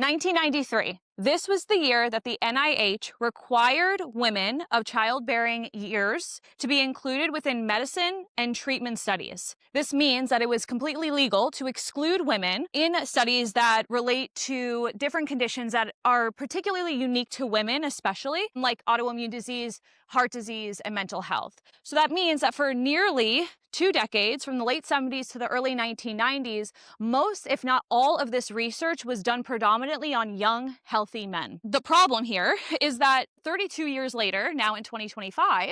1993. This was the year that the NIH required women of childbearing years to be included within medicine and treatment studies. This means that it was completely legal to exclude women in studies that relate to different conditions that are particularly unique to women, especially like autoimmune disease, heart disease, and mental health. So that means that for nearly 2 decades, from the late 70s to the early 1990s, most, if not all, of this research was done predominantly on young, healthy men. The problem here is that 32 years later, now in 2025,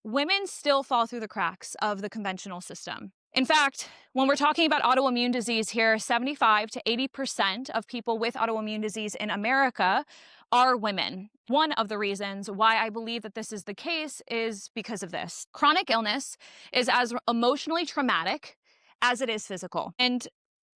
women still fall through the cracks of the conventional system. In fact, when we're talking about autoimmune disease here, 75 to 80% of people with autoimmune disease in America are women. One of the reasons why I believe that this is the case is because of this. Chronic illness is as emotionally traumatic as it is physical. And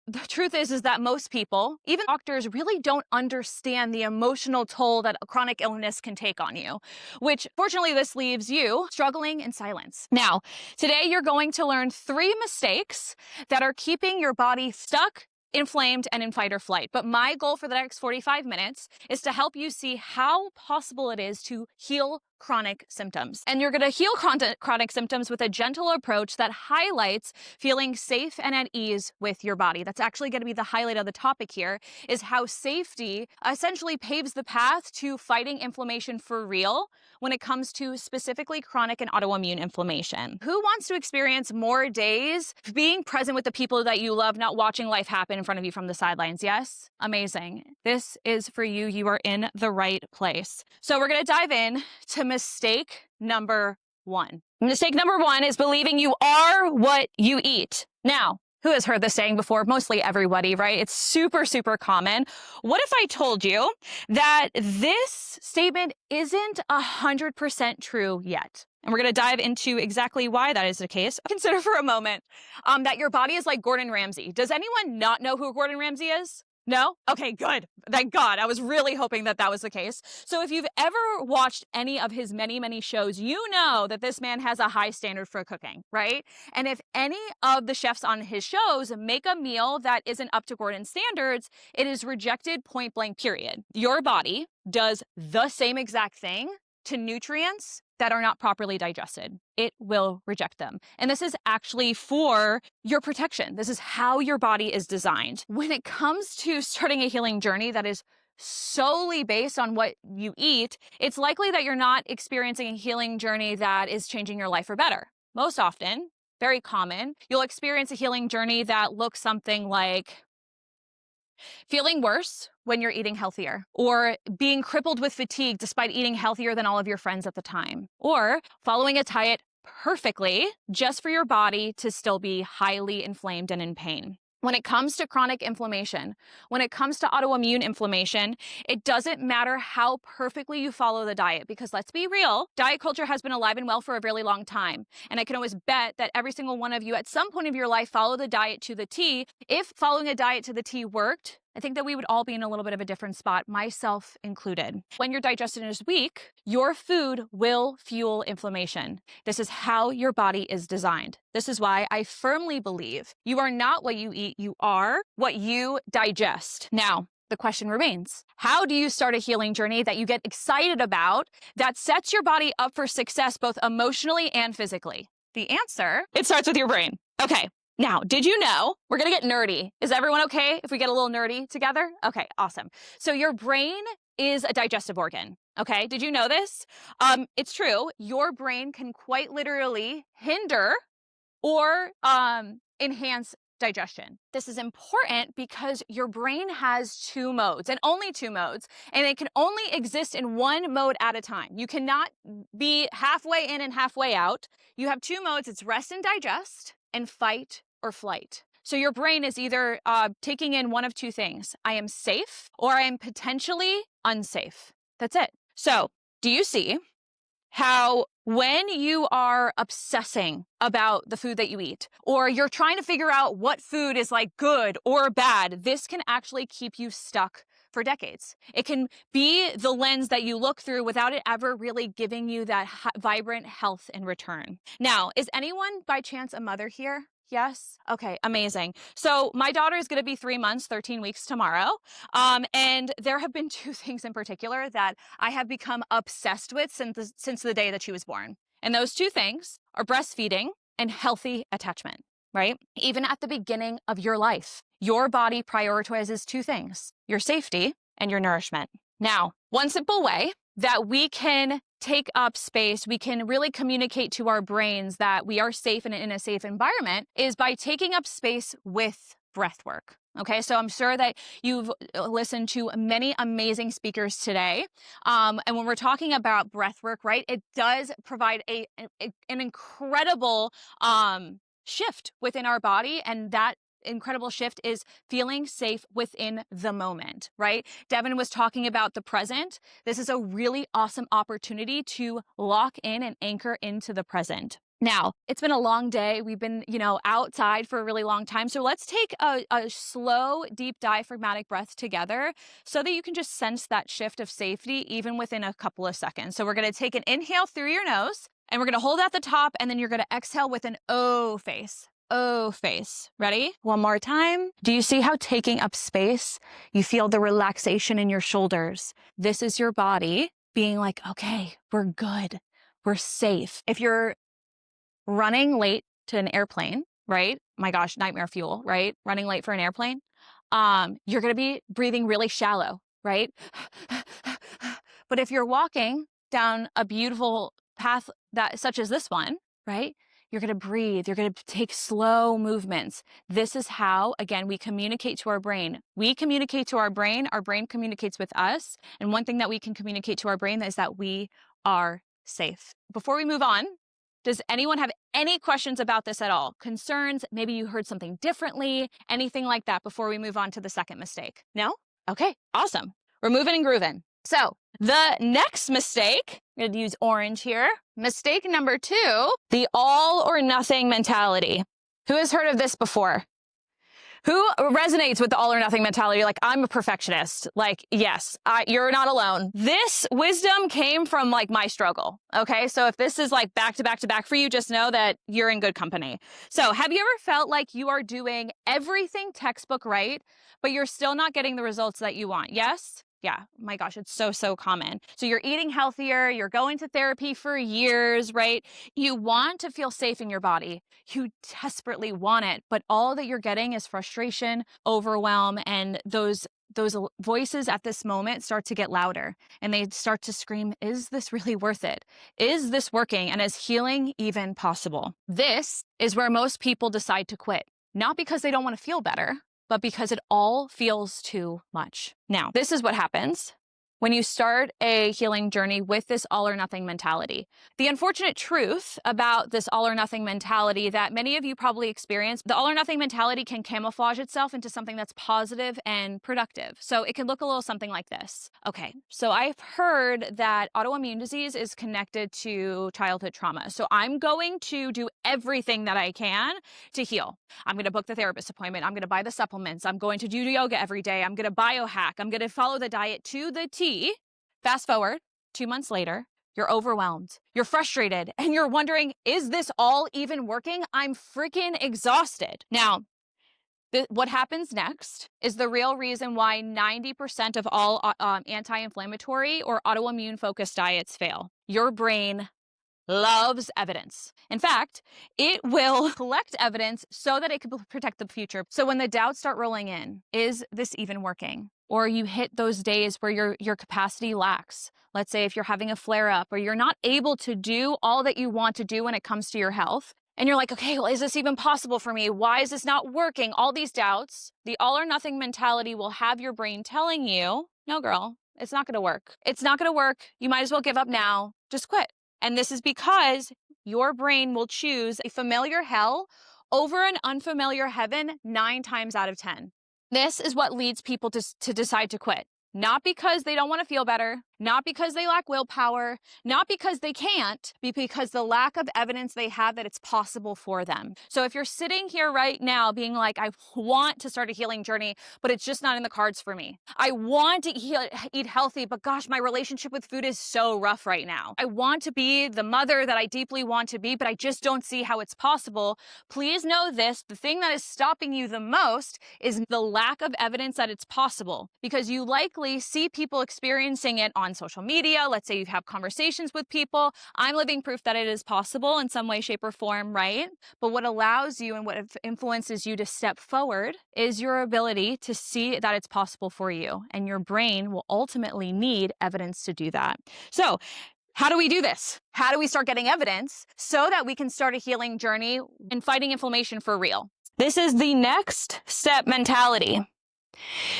the truth is that most people, even doctors, really don't understand the emotional toll that a chronic illness can take on you, which fortunately this leaves you struggling in silence. Now, today you're going to learn 3 mistakes that are keeping your body stuck, inflamed, and in fight or flight. But my goal for the next 45 minutes is to help you see how possible it is to heal chronic symptoms. And you're going to heal chronic symptoms with a gentle approach that highlights feeling safe and at ease with your body. That's actually going to be the highlight of the topic here, is how safety essentially paves the path to fighting inflammation for real when it comes to specifically chronic and autoimmune inflammation. Who wants to experience more days being present with the people that you love, not watching life happen in front of you from the sidelines? Yes? Amazing. This is for you. You are in the right place. So we're going to dive in to mistake number 1. Mistake number 1 is believing you are what you eat. Now, who has heard this saying before? Mostly everybody, right? It's super, super common. What if I told you that this statement isn't 100% true yet? And we're going to dive into exactly why that is the case. Consider for a moment that your body is like Gordon Ramsay. Does anyone not know who Gordon Ramsay is? No? Okay, good. Thank God. I was really hoping that that was the case. So if you've ever watched any of his many, many shows, you know that this man has a high standard for cooking, right? And if any of the chefs on his shows make a meal that isn't up to Gordon's standards, it is rejected point blank, period. Your body does the same exact thing to nutrients that are not properly digested. It will reject them. And this is actually for your protection. This is how your body is designed. When it comes to starting a healing journey that is solely based on what you eat, it's likely that you're not experiencing a healing journey that is changing your life for better. Most often, very common, you'll experience a healing journey that looks something like feeling worse when you're eating healthier, or being crippled with fatigue despite eating healthier than all of your friends at the time, or following a diet perfectly just for your body to still be highly inflamed and in pain. When it comes to chronic inflammation, when it comes to autoimmune inflammation, it doesn't matter how perfectly you follow the diet, because let's be real, diet culture has been alive and well for a really long time. And I can always bet that every single one of you at some point of your life follow the diet to the T. If following a diet to the T worked, I think that we would all be in a little bit of a different spot, myself included. When your digestion is weak, your food will fuel inflammation. This is how your body is designed. This is why I firmly believe you are not what you eat, you are what you digest. Now, the question remains, how do you start a healing journey that you get excited about, that sets your body up for success both emotionally and physically? The answer, it starts with your brain. Okay. Now, did you know, we're going to get nerdy. Is everyone okay if we get a little nerdy together? Okay, awesome. So your brain is a digestive organ. Okay, did you know this? It's true. Your brain can quite literally hinder or enhance digestion. This is important because your brain has 2 modes, and only 2 modes, and it can only exist in one mode at a time. You cannot be halfway in and halfway out. You have 2 modes. It's rest and digest, and fight or flight. So your brain is either taking in one of 2 things. I am safe, or I am potentially unsafe. That's it. So do you see how when you are obsessing about the food that you eat, or you're trying to figure out what food is like good or bad, this can actually keep you stuck for decades. It can be the lens that you look through without it ever really giving you that vibrant health in return. Now, is anyone by chance a mother here? Yes? Okay, amazing. So my daughter is going to be 3 months, 13 weeks tomorrow. And there have been two things in particular that I have become obsessed with since the day that she was born. And those two things are breastfeeding and healthy attachment, right? Even at the beginning of your life, your body prioritizes two things, your safety and your nourishment. Now, one simple way that we can take up space, we can really communicate to our brains that we are safe and in a safe environment is by taking up space with breath work. Okay, so I'm sure that you've listened to many amazing speakers today. And when we're talking about breath work, right, it does provide an incredible shift within our body. And that incredible shift is feeling safe within the moment, right? Devin was talking about the present. This is a really awesome opportunity to lock in and anchor into the present. Now, it's been a long day. We've been, outside for a really long time. So let's take a slow, deep diaphragmatic breath together so that you can just sense that shift of safety even within a couple of seconds. So we're going to take an inhale through your nose and we're going to hold at the top and then you're going to exhale with an O face. O face. Ready? One more time. Do you see how taking up space, you feel the relaxation in your shoulders? This is your body being like, okay, we're good. We're safe. If you're running late to an airplane, right? My gosh, nightmare fuel, right? Running late for an airplane. You're going to be breathing really shallow, right? But if you're walking down a beautiful path such as this one, right? You're going to breathe. You're going to take slow movements. This is how, again, we communicate to our brain. We communicate to our brain communicates with us. And one thing that we can communicate to our brain is that we are safe. Before we move on, does anyone have any questions about this at all? Concerns? Maybe you heard something differently, anything like that before we move on to the second mistake? No? Okay, awesome. We're moving and grooving. So the next mistake, I'm going to use orange here. Mistake number 2, the all or nothing mentality. Who has heard of this before? Who resonates with the all or nothing mentality? Like, I'm a perfectionist. Like, yes, you're not alone. This wisdom came from like my struggle. Okay. So if this is like back to back to back for you, just know that you're in good company. So have you ever felt like you are doing everything textbook right, but you're still not getting the results that you want? Yes? Yeah, my gosh, it's so common. So you're eating healthier, you're going to therapy for years, right? You want to feel safe in your body. You desperately want it, but all that you're getting is frustration, overwhelm, and those voices at this moment start to get louder and they start to scream, is this really worth it? Is this working? And is healing even possible? This is where most people decide to quit, not because they don't want to feel better, but because it all feels too much. Now, this is what happens when you start a healing journey with this all or nothing mentality. The unfortunate truth about this all or nothing mentality that many of you probably experience, the all or nothing mentality can camouflage itself into something that's positive and productive. So it can look a little something like this. Okay, so I've heard that autoimmune disease is connected to childhood trauma. So I'm going to do everything that I can to heal. I'm going to book the therapist appointment. I'm going to buy the supplements. I'm going to do yoga every day. I'm going to biohack. I'm going to follow the diet to the T. Fast forward 2 months later, you're overwhelmed, you're frustrated, and you're wondering, is this all even working? I'm freaking exhausted. Now, what happens next is the real reason why 90% of all anti-inflammatory or autoimmune focused diets fail. Your brain loves evidence. In fact, it will collect evidence so that it can protect the future. So when the doubts start rolling in, is this even working? Or you hit those days where your capacity lacks. Let's say if you're having a flare up or you're not able to do all that you want to do when it comes to your health. And you're like, okay, well, is this even possible for me? Why is this not working? All these doubts, the all or nothing mentality will have your brain telling you, no, girl, it's not going to work. It's not going to work. You might as well give up now. Just quit. And this is because your brain will choose a familiar hell over an unfamiliar heaven 9 times out of 10. This is what leads people to decide to quit. Not because they don't want to feel better, not because they lack willpower, not because they can't, but because the lack of evidence they have that it's possible for them. So if you're sitting here right now being like, I want to start a healing journey, but it's just not in the cards for me. I want to eat healthy, but gosh, my relationship with food is so rough right now. I want to be the mother that I deeply want to be, but I just don't see how it's possible. Please know this, the thing that is stopping you the most is the lack of evidence that it's possible, because you likely see people experiencing it on social media. Let's say you have conversations with people. I'm living proof that it is possible in some way, shape, or form, right? But what allows you and what influences you to step forward is your ability to see that it's possible for you. And your brain will ultimately need evidence to do that. So how do we do this? How do we start getting evidence so that we can start a healing journey and fighting inflammation for real? This is the next step mentality.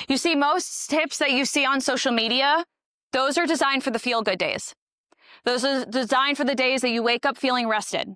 You see, most tips that you see on social media, those are designed for the feel-good days. Those are designed for the days that you wake up feeling rested.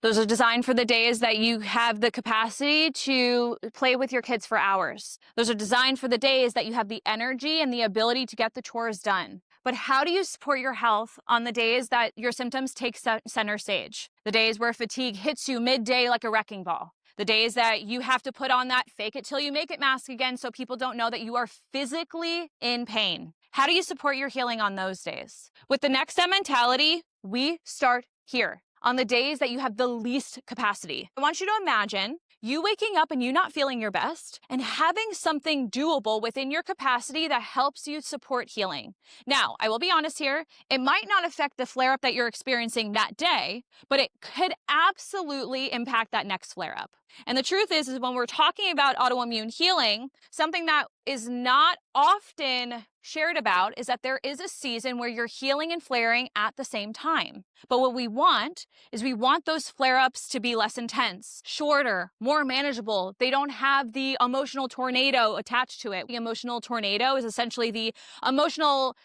Those are designed for the days that you have the capacity to play with your kids for hours. Those are designed for the days that you have the energy and the ability to get the chores done. But how do you support your health on the days that your symptoms take center stage? The days where fatigue hits you midday like a wrecking ball. The days that you have to put on that fake it till you make it mask again so people don't know that you are physically in pain. How do you support your healing on those days? With the next step mentality, we start here. On the days that you have the least capacity. I want you to imagine you waking up and you not feeling your best and having something doable within your capacity that helps you support healing. Now, I will be honest here, it might not affect the flare-up that you're experiencing that day, but it could absolutely impact that next flare-up. And the truth is when we're talking about autoimmune healing, something that is not often shared about is that there is a season where you're healing and flaring at the same time. But what we want is we want those flare-ups to be less intense, shorter, more manageable. They don't have the emotional tornado attached to it. The emotional tornado is essentially the emotional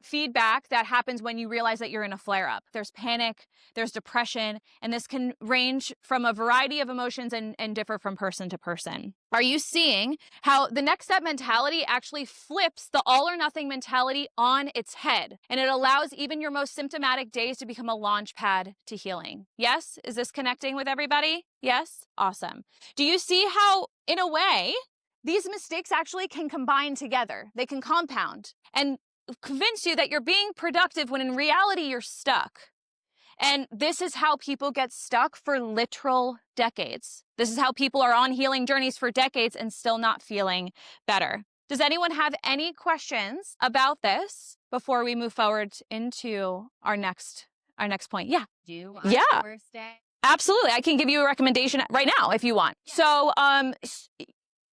feedback that happens when you realize that you're in a flare-up. There's panic, there's depression, and this can range from a variety of emotions and differ from person to person. Are you seeing how the next step mentality actually flips the all or nothing mentality on its head? And it allows even your most symptomatic days to become a launch pad to healing. Yes? Is this connecting with everybody? Yes? Awesome. Do you see how, in a way, these mistakes actually can combine together? They can compound and convince you that you're being productive when in reality you're stuck. And this is how people get stuck for literal decades. This is how people are on healing journeys for decades and still not feeling better. Does anyone have any questions about this before we move forward into our next point? Yeah. The first day? Absolutely. I can give you a recommendation right now if you want. Yeah. So,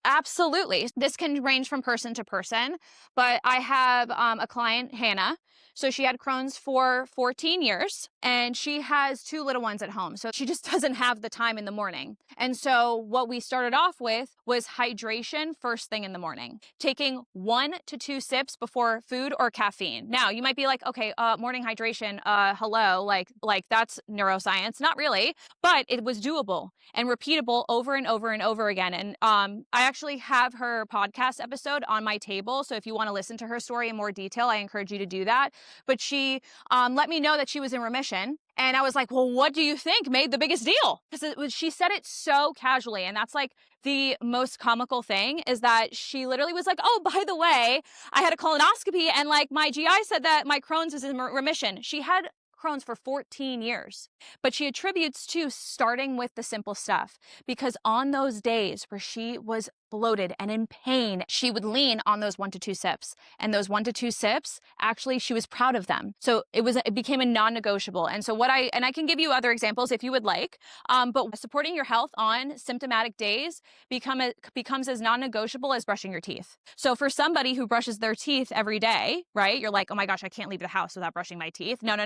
absolutely. This can range from person to person, but I have a client, Hannah. So she had Crohn's for 14 years and she has 2 little ones at home. So she just doesn't have the time in the morning. And so what we started off with was hydration first thing in the morning, taking 1 to 2 sips before food or caffeine. Now you might be like, okay, morning hydration, hello, like that's neuroscience. Not really, but it was doable and repeatable over and over and over again. And I actually have her podcast episode on my table. So if you want to listen to her story in more detail, I encourage you to do that. But she let me know that she was in remission. And I was like, well, what do you think made the biggest deal? Because she said it so casually. And that's like the most comical thing is that she literally was like, oh, by the way, I had a colonoscopy and like my GI said that my Crohn's is in remission. She had Crohn's for 14 years, but she attributes to starting with the simple stuff because on those days where she was bloated and in pain, she would lean on those 1 to 2 sips. And those 1 to 2 sips, actually, she was proud of them. So it became a non-negotiable. And so I can give you other examples if you would like, but supporting your health on symptomatic days becomes as non-negotiable as brushing your teeth. So for somebody who brushes their teeth every day, right? You're like, oh my gosh, I can't leave the house without brushing my teeth. No.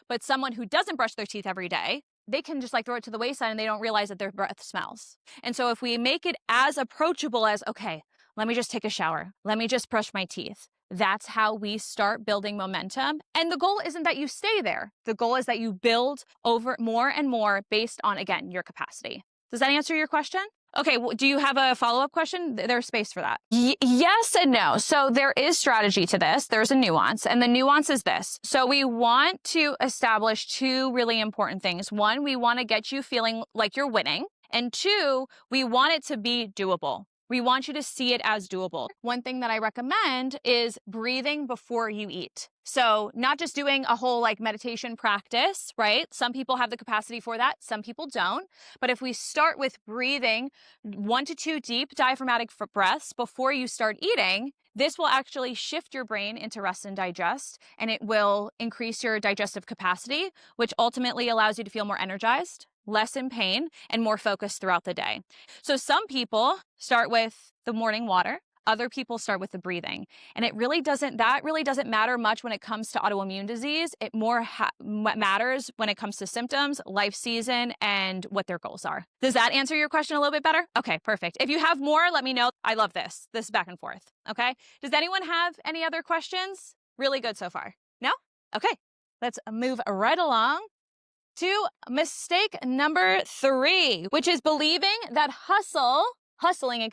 But someone who doesn't brush their teeth every day, they can just like throw it to the wayside and they don't realize that their breath smells. And so if we make it as approachable as, okay, let me just take a shower. Let me just brush my teeth. That's how we start building momentum. And the goal isn't that you stay there. The goal is that you build over more and more based on, again, your capacity. Does that answer your question? Okay, well, do you have a follow-up question? There's space for that. Yes and no. So there is strategy to this. There's a nuance, and the nuance is this. So we want to establish two really important things. One, we want to get you feeling like you're winning. And two, we want it to be doable. We want you to see it as doable. One thing that I recommend is breathing before you eat. So not just doing a whole like meditation practice, right? Some people have the capacity for that. Some people don't. But if we start with breathing 1 to 2 deep diaphragmatic breaths before you start eating, this will actually shift your brain into rest and digest, and it will increase your digestive capacity, which ultimately allows you to feel more energized, less in pain, and more focused throughout the day. So some people start with the morning water. Other people start with the breathing. And that really doesn't matter much when it comes to autoimmune disease. It more matters when it comes to symptoms, life season, and what their goals are. Does that answer your question a little bit better? Okay, perfect. If you have more, let me know. I love this back and forth, okay? Does anyone have any other questions? Really good so far. No? Okay, let's move right along to mistake number 3, which is believing that hustling,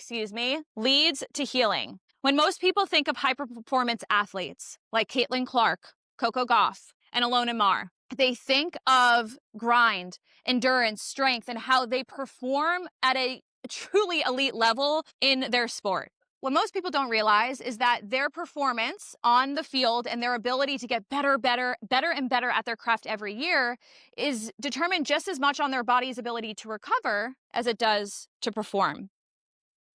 leads to healing. When most people think of high-performance athletes like Caitlin Clark, Coco Gauff, and Alona Mar, they think of grind, endurance, strength, and how they perform at a truly elite level in their sport. What most people don't realize is that their performance on the field and their ability to get better and better at their craft every year is determined just as much on their body's ability to recover as it does to perform.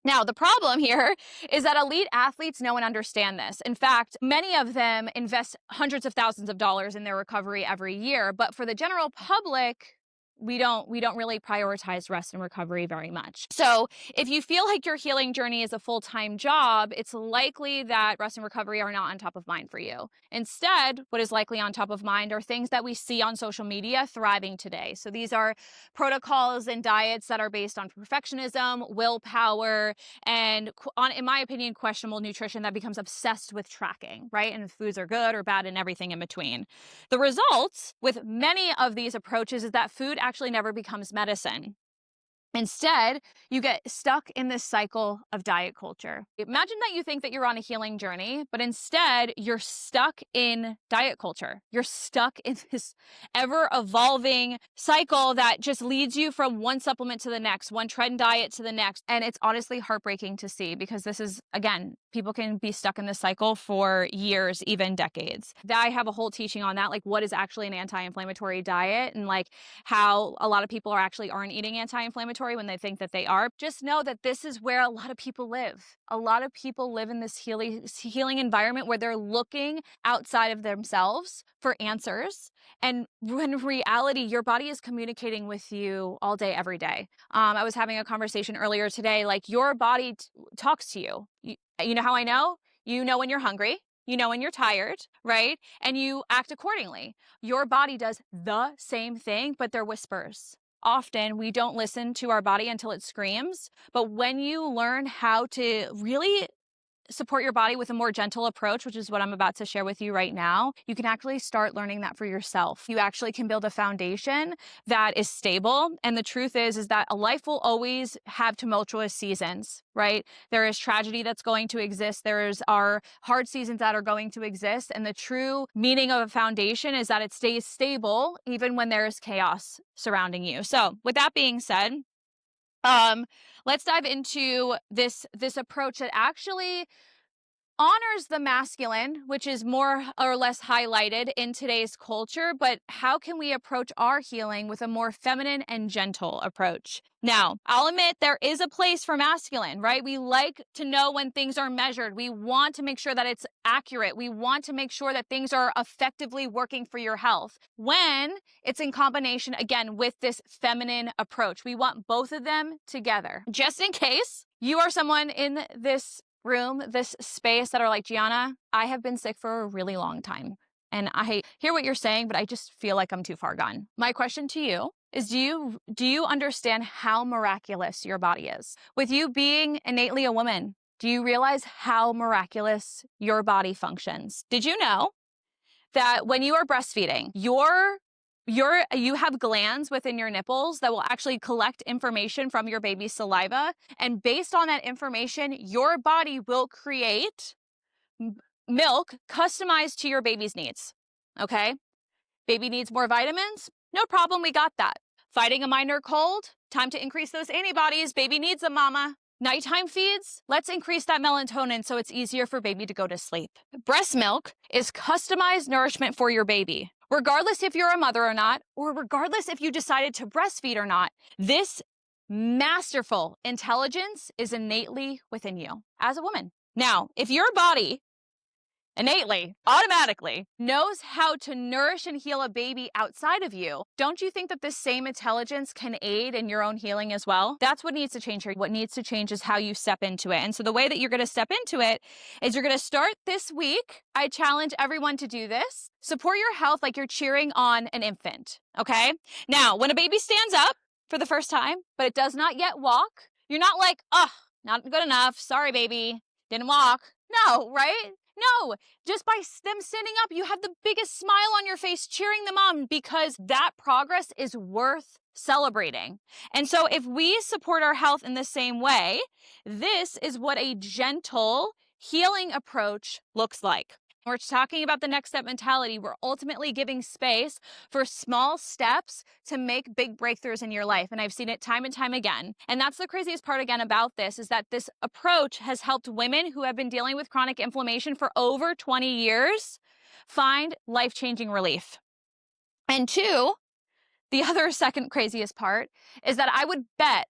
Now, the problem here is that elite athletes know and understand this. In fact, many of them invest hundreds of thousands of dollars in their recovery every year, but for the general public, we don't really prioritize rest and recovery very much. So if you feel like your healing journey is a full-time job, it's likely that rest and recovery are not on top of mind for you. Instead, what is likely on top of mind are things that we see on social media thriving today. So these are protocols and diets that are based on perfectionism, willpower, and in my opinion, questionable nutrition that becomes obsessed with tracking, right? And if foods are good or bad and everything in between. The results with many of these approaches is that food actually never becomes medicine. Instead, you get stuck in this cycle of diet culture. Imagine that you think that you're on a healing journey, but instead you're stuck in diet culture. You're stuck in this ever-evolving cycle that just leads you from one supplement to the next, one trend diet to the next. And it's honestly heartbreaking to see because this is, again, people can be stuck in this cycle for years, even decades. I have a whole teaching on that, like what is actually an anti-inflammatory diet and like how a lot of people aren't eating anti-inflammatory when they think that they are. Just know that this is where a lot of people live. A lot of people live in this healing environment where they're looking outside of themselves for answers. And in reality, your body is communicating with you all day, every day. I was having a conversation earlier today, like your body talks to you. You know how I know? You know when you're hungry. You know when you're tired, right? And you act accordingly. Your body does the same thing, but they're whispers. Often we don't listen to our body until it screams. But when you learn how to really support your body with a more gentle approach, which is what I'm about to share with you right now, you can actually start learning that for yourself. You actually can build a foundation that is stable. And the truth is that a life will always have tumultuous seasons, right? There is tragedy that's going to exist. There's our hard seasons that are going to exist. And the true meaning of a foundation is that it stays stable even when there is chaos surrounding you. So with that being said, let's dive into this approach that actually honors the masculine, which is more or less highlighted in today's culture, but how can we approach our healing with a more feminine and gentle approach? Now, I'll admit there is a place for masculine, right? We like to know when things are measured. We want to make sure that it's accurate. We want to make sure that things are effectively working for your health. When it's in combination, again, with this feminine approach, we want both of them together. Just in case you are someone in this room, this space that are like, Gianna, I have been sick for a really long time. And I hear what you're saying, but I just feel like I'm too far gone. My question to you is, do you understand how miraculous your body is? With you being innately a woman, do you realize how miraculous your body functions? Did you know that when you are breastfeeding, your You have glands within your nipples that will actually collect information from your baby's saliva. And based on that information, your body will create milk customized to your baby's needs. Okay? Baby needs more vitamins? No problem, we got that. Fighting a minor cold? Time to increase those antibodies. Baby needs them, mama. Nighttime feeds? Let's increase that melatonin so it's easier for baby to go to sleep. Breast milk is customized nourishment for your baby. Regardless if you're a mother or not, or regardless if you decided to breastfeed or not, this masterful intelligence is innately within you as a woman. Now, if your body innately, automatically knows how to nourish and heal a baby outside of you, don't you think that this same intelligence can aid in your own healing as well? That's what needs to change here. What needs to change is how you step into it. And so the way that you're going to step into it is you're going to start this week. I challenge everyone to do this. Support your health like you're cheering on an infant, okay? Now, when a baby stands up for the first time, but it does not yet walk, you're not like, oh, not good enough. Sorry, baby. Didn't walk. No, right? No, just by them standing up, you have the biggest smile on your face cheering them on because that progress is worth celebrating. And so if we support our health in the same way, this is what a gentle healing approach looks like. We're talking about the next step mentality. We're ultimately giving space for small steps to make big breakthroughs in your life. And I've seen it time and time again. And that's the craziest part again about this is that this approach has helped women who have been dealing with chronic inflammation for over 20 years find life-changing relief. And two, the other second craziest part is that I would bet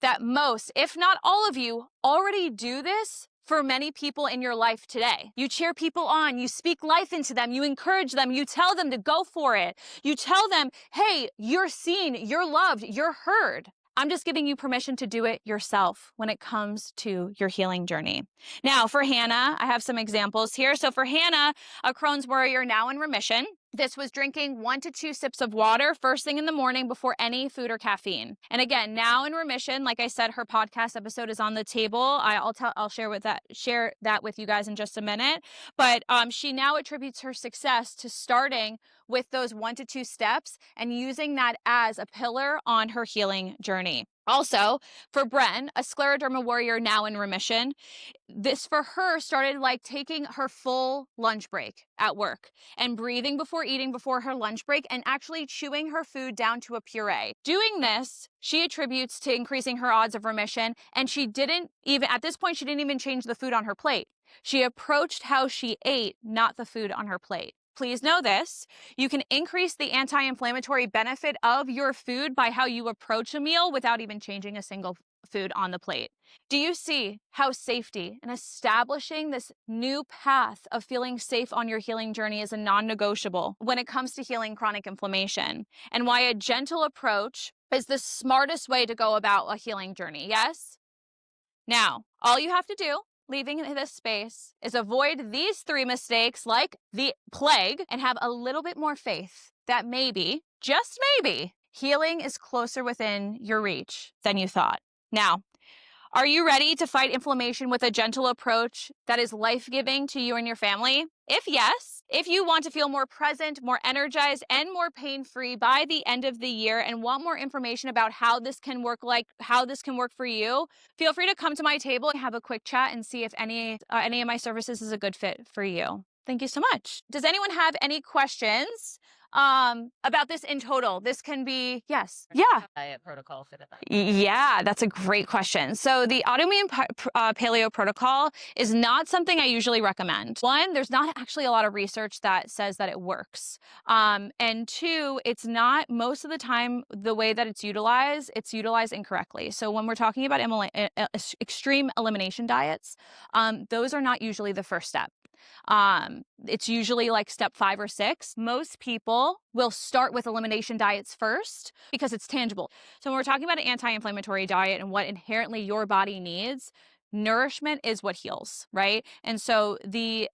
that most, if not all of you, already do this for many people in your life today. You cheer people on, you speak life into them, you encourage them, you tell them to go for it. You tell them, hey, you're seen, you're loved, you're heard. I'm just giving you permission to do it yourself when it comes to your healing journey. Now, for Hannah, I have some examples here. So for Hannah, a Crohn's warrior now in remission, this was drinking 1 to 2 sips of water first thing in the morning before any food or caffeine. And again, now in remission, like I said, her podcast episode is on the table. I'll share that with you guys in just a minute. But she now attributes her success to starting with those 1 to 2 steps and using that as a pillar on her healing journey. Also, for Bren, a scleroderma warrior now in remission, this for her started like taking her full lunch break at work and breathing before eating before her lunch break and actually chewing her food down to a puree. Doing this, she attributes to increasing her odds of remission, and she didn't even change the food on her plate. She approached how she ate, not the food on her plate. Please know this, you can increase the anti-inflammatory benefit of your food by how you approach a meal without even changing a single food on the plate. Do you see how safety and establishing this new path of feeling safe on your healing journey is a non-negotiable when it comes to healing chronic inflammation, and why a gentle approach is the smartest way to go about a healing journey, yes? Now, all you have to do leaving this space is avoid these 3 mistakes like the plague and have a little bit more faith that maybe, just maybe, healing is closer within your reach than you thought. Now, are you ready to fight inflammation with a gentle approach that is life-giving to you and your family? If yes, if you want to feel more present, more energized, and more pain-free by the end of the year and want more information about how this can work for you, feel free to come to my table and have a quick chat and see if any of my services is a good fit for you. Thank you so much. Does anyone have any questions about this in total? This can be, yes. Yeah. Diet protocol fit that. Yeah, that's a great question. So the autoimmune paleo protocol is not something I usually recommend. One, there's not actually a lot of research that says that it works. And two, it's not most of the time the way that it's utilized incorrectly. So when we're talking about extreme elimination diets, those are not usually the first step. It's usually like step 5 or 6. Most people will start with elimination diets first because it's tangible. So when we're talking about an anti-inflammatory diet and what inherently your body needs, nourishment is what heals, right? And so the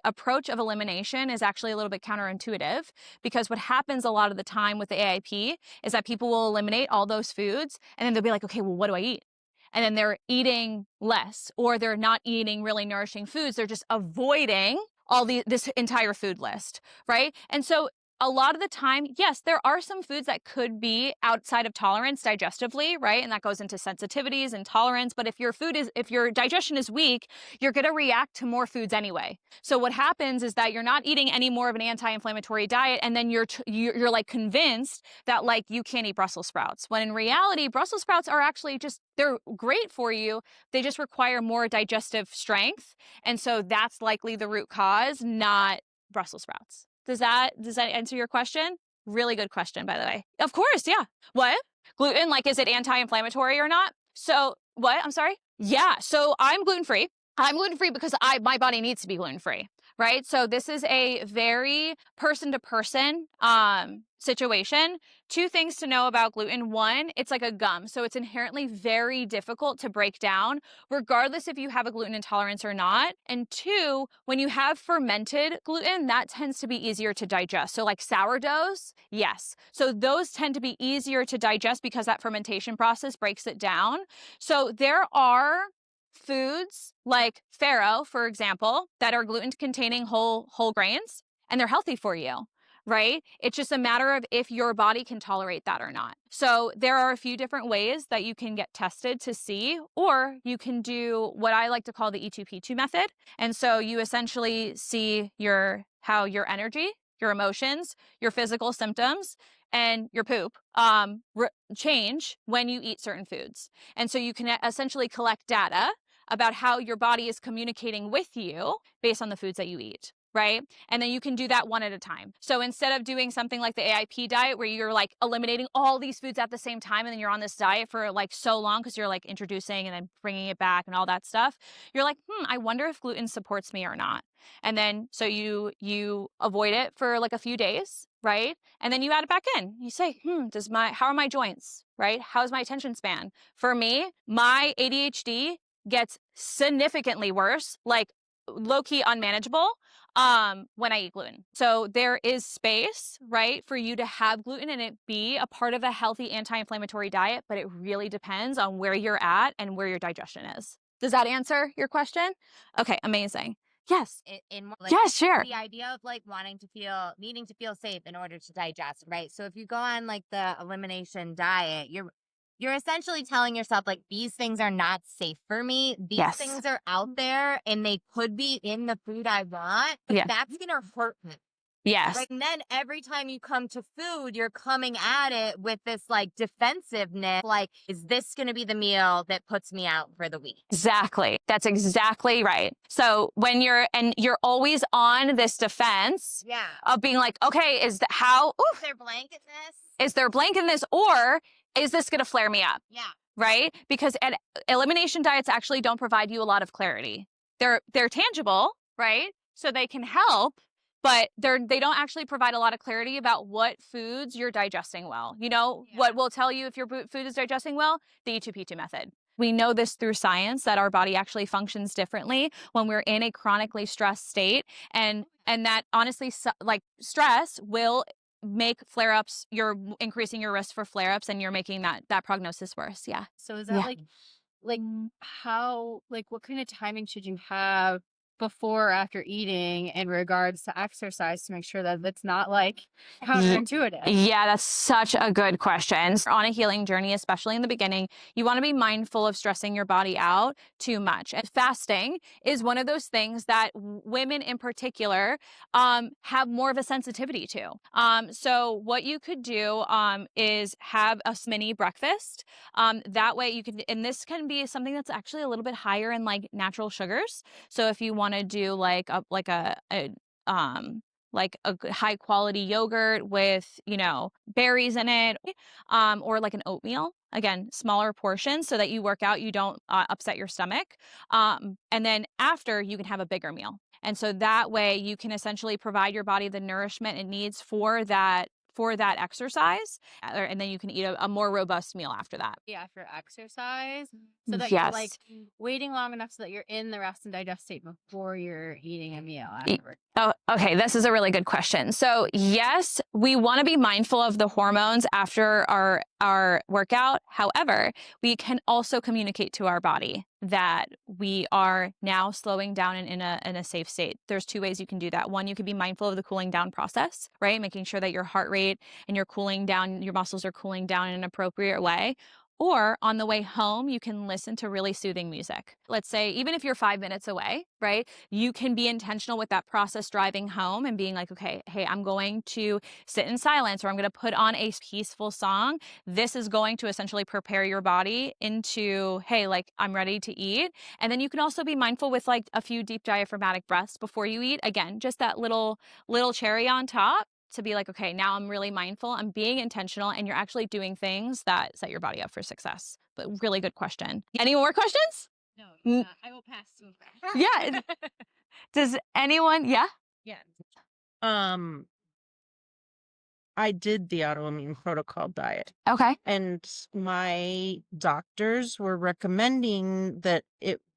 approach of elimination is actually a little bit counterintuitive because what happens a lot of the time with the AIP is that people will eliminate all those foods and then they'll be like, okay, well, what do I eat? And then they're eating less, or they're not eating really nourishing foods. They're just avoiding this entire food list, right? And so a lot of the time, yes, there are some foods that could be outside of tolerance digestively, right? And that goes into sensitivities and tolerance. But if your digestion is weak, you're going to react to more foods anyway. So what happens is that you're not eating any more of an anti-inflammatory diet, and then you're like convinced that like you can't eat Brussels sprouts. When in reality, Brussels sprouts are actually they're great for you. They just require more digestive strength, and so that's likely the root cause, not Brussels sprouts. Does that answer your question? Really good question, by the way. Of course, yeah. What? Gluten, like, is it anti-inflammatory or not? So, what? I'm sorry? Yeah, so I'm gluten-free. I'm gluten-free because my body needs to be gluten-free, right? So this is a very person-to-person situation. Two things to know about gluten. One, it's like a gum, so it's inherently very difficult to break down, regardless if you have a gluten intolerance or not. And two, when you have fermented gluten, that tends to be easier to digest. So like sourdoughs, yes. So those tend to be easier to digest because that fermentation process breaks it down. So there are foods like farro, for example, that are gluten-containing whole grains, and they're healthy for you, right? It's just a matter of if your body can tolerate that or not. So there are a few different ways that you can get tested to see, or you can do what I like to call the E2P2 method. And so you essentially see how your energy, your emotions, your physical symptoms, and your poop change when you eat certain foods. And so you can essentially collect data about how your body is communicating with you based on the foods that you eat, right? And then you can do that one at a time. So instead of doing something like the AIP diet where you're like eliminating all these foods at the same time, and then you're on this diet for like so long because you're like introducing and then bringing it back and all that stuff, you're like, I wonder if gluten supports me or not. And then so you avoid it for like a few days, right? And then you add it back in. You say, how are my joints, right? How's my attention span? For me, my ADHD gets significantly worse, like low-key unmanageable, when I eat gluten. So there is space, right, for you to have gluten and it be a part of a healthy anti-inflammatory diet, but it really depends on where you're at and where your digestion is. Does that answer your question? Okay, amazing. Yes. Yeah, sure. The idea of like needing to feel safe in order to digest, right? So if you go on like the elimination diet, you're essentially telling yourself like these things are not safe for me. These things are out there and they could be in the food I want, but that's gonna hurt me. Yes. Right. And then every time you come to food, you're coming at it with this like defensiveness, like, is this going to be the meal that puts me out for the week? Exactly. That's exactly right. So when you're always on this defense of being like, okay, is there blank in this? Is there blank in this, or is this going to flare me up? Yeah. Right? Because elimination diets actually don't provide you a lot of clarity. They're tangible, right? So they can help, but they don't actually provide a lot of clarity about what foods you're digesting well. What will tell you if your food is digesting well? The E2P2 method. We know this through science that our body actually functions differently when we're in a chronically stressed state, and that honestly, like stress will make flare-ups. You're increasing your risk for flare-ups, and you're making that prognosis worse. Yeah. So is that like how, like, what kind of timing should you have before or after eating in regards to exercise to make sure that it's not like counterintuitive? Yeah, that's such a good question. On a healing journey, especially in the beginning, you want to be mindful of stressing your body out too much. And fasting is one of those things that women in particular have more of a sensitivity to. So what you could do is have a mini breakfast. That way you can, and this can be something that's actually a little bit higher in like natural sugars. So if you want to do like a high quality yogurt with, berries in it, or like an oatmeal, again, smaller portions so that you work out, you don't upset your stomach. And then after you can have a bigger meal. And so that way you can essentially provide your body the nourishment it needs for that exercise, and then you can eat a more robust meal after that. Yeah, after exercise, so that you're like waiting long enough so that you're in the rest and digest state before you're eating a meal afterwards. Oh, okay. This is a really good question. So yes, we want to be mindful of the hormones after our our workout. However, we can also communicate to our body that we are now slowing down and in a safe state. There's two ways you can do that. One, you can be mindful of the cooling down process, right? Making sure that your heart rate and your cooling down, your muscles are cooling down in an appropriate way. Or on the way home, you can listen to really soothing music. Let's say, even if you're 5 minutes away, right? You can be intentional with that process driving home and being like, okay, hey, I'm going to sit in silence, or I'm going to put on a peaceful song. This is going to essentially prepare your body into, hey, like, I'm ready to eat. And then you can also be mindful with like a few deep diaphragmatic breaths before you eat. Again, just that little cherry on top to be like, okay, now I'm really mindful, I'm being intentional, and you're actually doing things that set your body up for success. But really good question. Any more questions? No, I will pass to a friend. Yeah. Does anyone? Yeah. Yeah. I did the autoimmune protocol diet, Okay. and my doctors were recommending that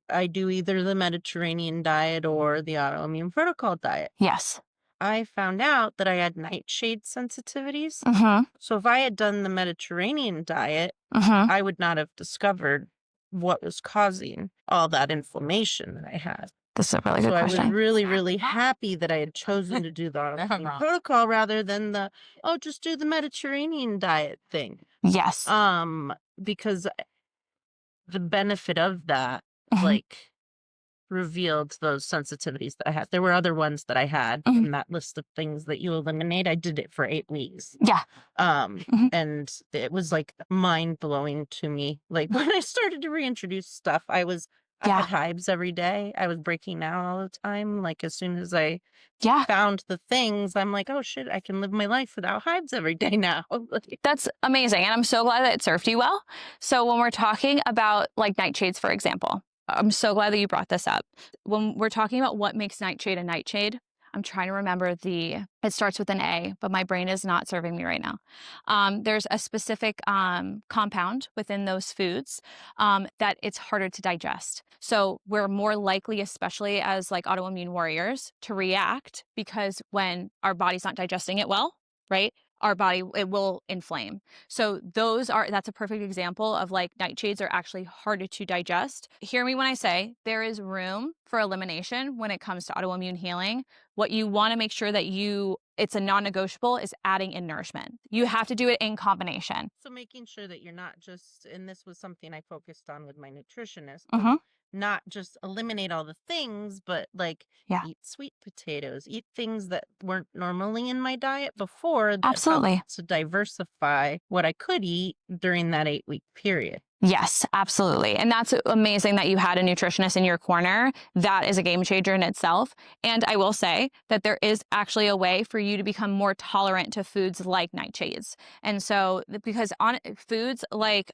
I do either the Mediterranean diet or the autoimmune protocol diet. Yes. I found out that I had nightshade sensitivities. Mm-hmm. So if I had done the Mediterranean diet, Mm-hmm. I would not have discovered what was causing all that inflammation that I had. This is a really good So I was question. really, really happy that I had chosen to do the autoimmune protocol rather than just do the Mediterranean diet thing. Yes. Because the benefit of that, Mhm. like, revealed those sensitivities that I had. There were other ones that I had Mhm. in that list of things that you eliminate. I did it for 8 weeks. Yeah. Mhm. And it was like mind blowing to me. Like when I started to reintroduce stuff, I Yeah. had hives every day. I was breaking out all the time. Like as soon as I Yeah. found the things, I'm like, oh shit, I can live my life without hives every day now. Like, That's amazing. And I'm so glad that it served you well. So when we're talking about like nightshades, for example, I'm so glad that you brought this up. When we're talking about what makes nightshade a nightshade, I'm trying to remember it starts with an A, but my brain is not serving me right now. There's a specific compound within those foods that it's harder to digest. So we're more likely, especially as like autoimmune warriors, to react because when our body's not digesting it well, right? Our body, it will inflame. So that's a perfect example of like nightshades are actually harder to digest. Hear me when I say there is room for elimination when it comes to autoimmune healing. What you want to make sure that it's a non-negotiable is adding in nourishment. You have to do it in combination. so making sure that you're not just, and this was something I focused on with my nutritionist, Mhm. not just eliminate all the things, but like Yeah. eat sweet potatoes, eat things that weren't normally in my diet before that Absolutely. helped to diversify what I could eat during that 8-week period. Yes, absolutely. And that's amazing that you had a nutritionist in your corner. That is a game changer in itself. And I will say that there is actually a way for you to become more tolerant to foods like nightshades. And so, because on foods like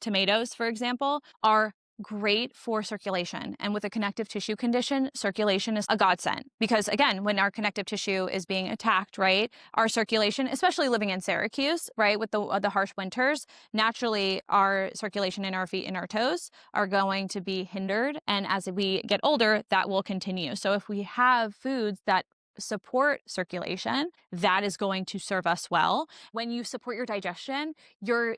tomatoes, for example, are great for circulation. And with a connective tissue condition, circulation is a godsend. Because again, when our connective tissue is being attacked, right, our circulation, especially living in Syracuse, right, with the harsh winters, naturally our circulation in our feet and our toes are going to be hindered. And as we get older, that will continue. So if we have foods that support circulation, that is going to serve us well. When you support your digestion, you're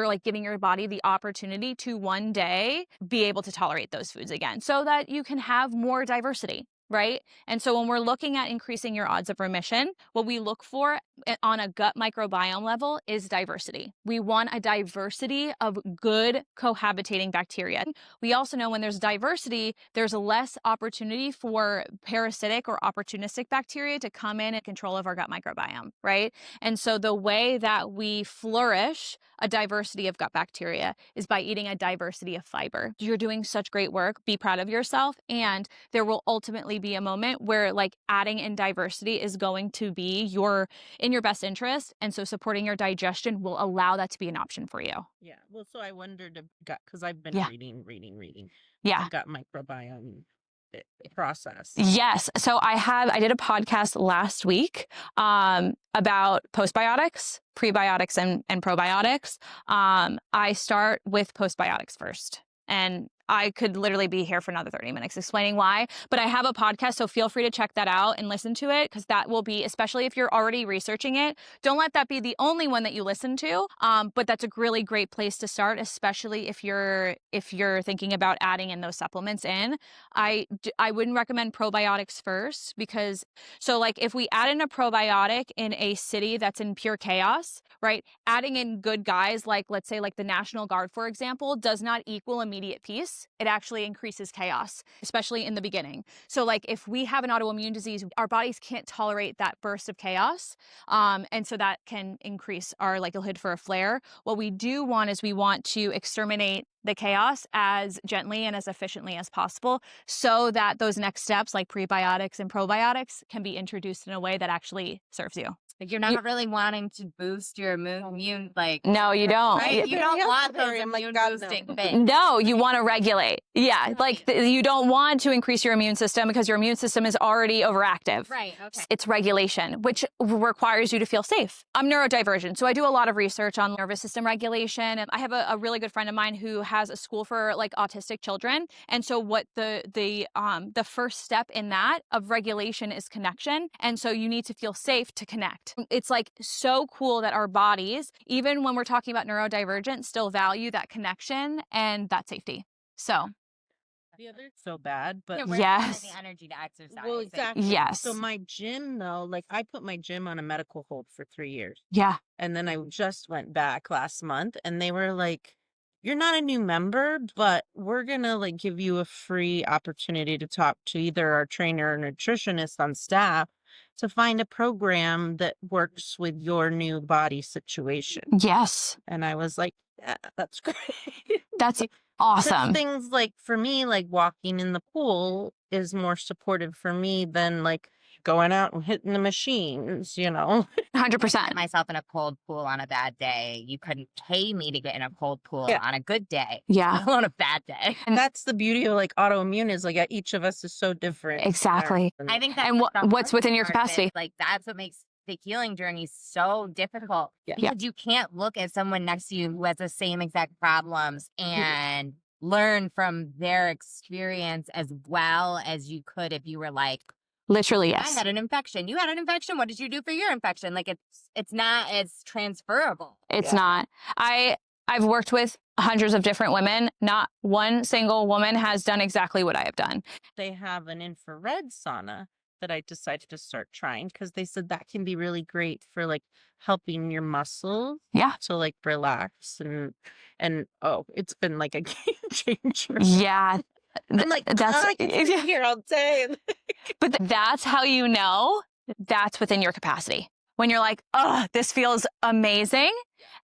like giving your body the opportunity to one day be able to tolerate those foods again so that you can have more diversity, right? And so when we're looking at increasing your odds of remission, what we look for on a gut microbiome level is diversity. We want a diversity of good cohabitating bacteria. We also know when there's diversity, there's less opportunity for parasitic or opportunistic bacteria to come in and control of our gut microbiome, right? And so the way that we flourish a diversity of gut bacteria is by eating a diversity of fiber. You're doing such great work. Be proud of yourself. And there will ultimately be a moment where like adding in diversity is going to be in your best interest. And so supporting your digestion will allow that to be an option for you. Yeah. Well, so I wondered because I've been Yeah. reading Yeah. the gut microbiome process. Yes. So I did a podcast last week about postbiotics, prebiotics, and probiotics. I start with postbiotics first. And I could literally be here for another 30 minutes explaining why, but I have a podcast, so feel free to check that out and listen to it, because that will be, especially if you're already researching it, don't let that be the only one that you listen to. But that's a really great place to start, especially if you're thinking about adding in those supplements in. I wouldn't recommend probiotics first, because so like if we add in a probiotic in a city that's in pure chaos, right? Adding in good guys, like let's say like the National Guard, for example, does not equal immediate peace. It actually increases chaos, especially in the beginning. So like if we have an autoimmune disease, our bodies can't tolerate that burst of chaos. And so that can increase our likelihood for a flare. What we do want is we want to exterminate the chaos as gently and as efficiently as possible, so that those next steps like prebiotics and probiotics can be introduced in a way that actually serves you. Like you're not really wanting to boost your immune, like No, you don't. right? You don't want those I'm like, immune God, boosting no. things. No, you want to regulate. Yeah, like you don't want to increase your immune system because your immune system is already overactive. Right. Okay. It's regulation, which requires you to feel safe. I'm neurodivergent, so I do a lot of research on nervous system regulation. And I have a really good friend of mine who has a school for like autistic children. And so what the first step in that of regulation is connection. And so you need to feel safe to connect. It's like so cool that our bodies, even when we're talking about neurodivergent, still value that connection and that safety. So The other so bad, but Yeah, we're Yes. having the energy to exercise. well, exactly. yes. So my gym though, like I put my gym on a medical hold for 3 years. Yeah. And then I just went back last month and they were like, you're not a new member, but we're going to like give you a free opportunity to talk to either our trainer or nutritionist on staff to find a program that works with your new body situation. Yes. And I was like, yeah, that's great. That's Such awesome. things like for me, like walking in the pool is more supportive for me than like going out and hitting the machines, 100%. Get myself in a cold pool on a bad day. You couldn't pay me to get in a cold pool Yeah. on a good day. Yeah. On a bad day. And that's the beauty of like autoimmune is like each of us is so different. Exactly. I think that's And like the what's hard within your part capacity? is, like that's what makes the healing journey so difficult. Yeah. Because you can't look at someone next to you who has the same exact problems and learn from their experience as well as you could if you were like, Literally, I yes. had an infection. You had an infection. What did you do for your infection? Like it's not as transferable. It's Yeah. not. I've worked with hundreds of different women. Not one single woman has done exactly what I have done. They have an infrared sauna that I decided to start trying because they said that can be really great for like helping your muscles Yeah. to like relax and oh, it's been like a game changer. Yeah. I'm like, that's I can sit here all day. but that's how you know that's within your capacity. When you're like, oh, this feels amazing.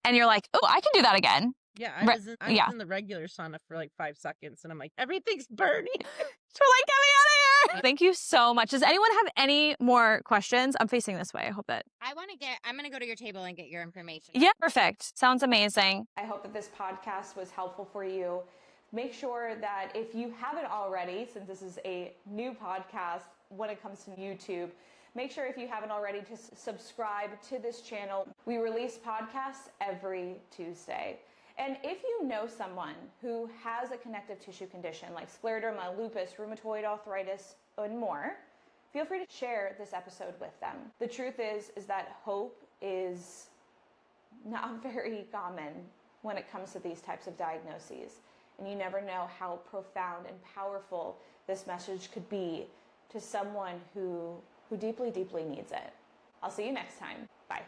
And you're like, oh, I can do that again. Yeah, Re- I yeah. was in the regular sauna for like 5 seconds and I'm like, everything's burning. So we're like, get me out of here. Thank you so much. Does anyone have any more questions? I'm facing this way. I hope that. I'm going to go to your table and get your information. Yeah, perfect. Sounds amazing. I hope that this podcast was helpful for you. Make sure that if you haven't already, since this is a new podcast when it comes to YouTube, make sure if you haven't already to subscribe to this channel. We release podcasts every Tuesday. And if you know someone who has a connective tissue condition like scleroderma, lupus, rheumatoid arthritis, and more, feel free to share this episode with them. The truth is that hope is not very common when it comes to these types of diagnoses. And you never know how profound and powerful this message could be to someone who deeply, deeply needs it. I'll see you next time. Bye.